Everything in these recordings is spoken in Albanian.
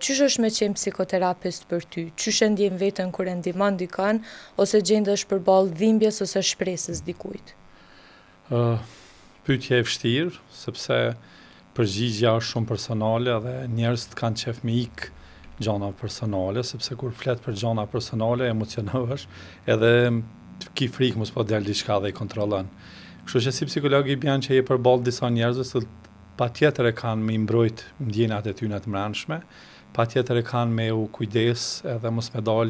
Qysh është me qenë psikoterapist për ty? Qysh e ndjen veten kur e ndihmon dikën ose gjendesh përballë dhimbjes ose shpresës dikujt? Pyetje e vështirë, sepse përgjigjja është shumë personale dhe njerëzit kanë qef me ik gjona personale, sepse kur flet për gjona personale emocionohesh edhe ki frikë mos po del diçka dhe i kontrollon. Kështu që si psikolog i bën që je përballë disa njerëzve që patjetër e kanë me mbrojt ndjenjat e tyre të mbrëmshme, patjetër e kanë me u kujdes edhe mos me dal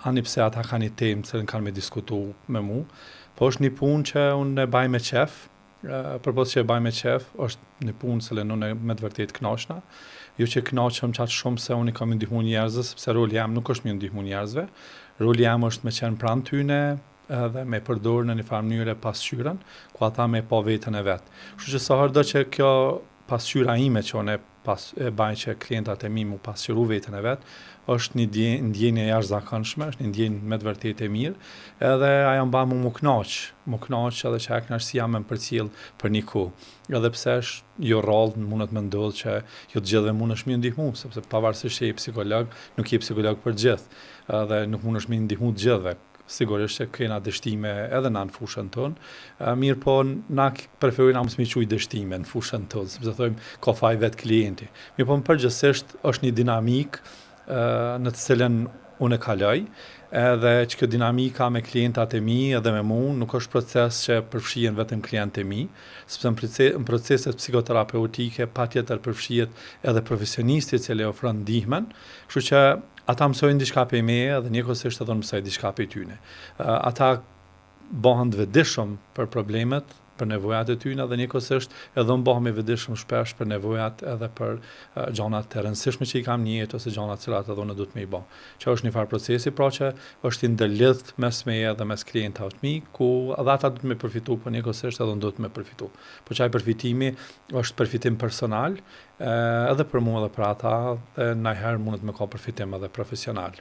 ani pse ata kanë një temë që kanë me diskutu me mu, po është një punë që unë e baj me qef, përbos që e baj me qef, është një punë që unë me të vërtet knaqna, jo që knaqem qatë shumë se unë i kam ndihmu njerëzve, sepse roli jam nuk është me ndihmu njerëzve, roli jam është me qenë pranë tyne, edhe me përdorë në një farë mënyrë pasqyrën, ku ata me pa vetën e vetë. Kështu që sa herë që kjo pasqyra ime që unë e baj që klientat e mi mu pasqyru vetën e vetë, është një ndjenje jashtëzakonshme, është një ndjenjë me të vërtetë e mirë, edhe ajo mban mu knaq edhe që ajo kënaqësia më përcjell për një kohë. Edhe pse është jo rrallë mundet me ndodhë që jo të gjithëve mundesh me ndihmu, sepse pavarësisht që je psikolog, nuk je psikolog për gjithë, edhe nuk mundesh me ndihmu të gjithëve. Sigurisht që kena dështime edhe na në fushën tonë, mirë po na preferojna mos mi quaj dështime në fushën tonë, sepse thojmë ka faj vetë klienti. Mirë po më përgjithsisht është një dinamik në të cilën unë e kaloj, edhe që kjo dinamika me klientat e mi edhe me mu nuk është proces që përfshihen vetëm klientë e mi, sepse në proceset psikoterapeutike patjetër përfshihet edhe profesionisti i cili ofron ndihmën, kështu që ata mësojnë diçka prej meje edhe njëkohësisht edhe unë mësoj diçka prej tyne. Ata bëhen të vetëdijshëm për problemet, për nevojat e tyre dhe njëkohësisht edhe unë bëhem i vetëdijshëm shpesh për nevojat edhe për gjanat e rëndësishme që i kam në jetë ose gjanat cilat edhe unë duhet me i bë. Që është një farë procesi, pra që është i ndërlidh mes meje dhe mes klientave të mi, ku edhe ata duhet me përfitu, por njëkohësisht edhe unë duhet me përfitu. Po çaj përfitimi është përfitim personal, edhe për mua edhe për ata, dhe ndonjëherë mundet me ka përfitim edhe profesional.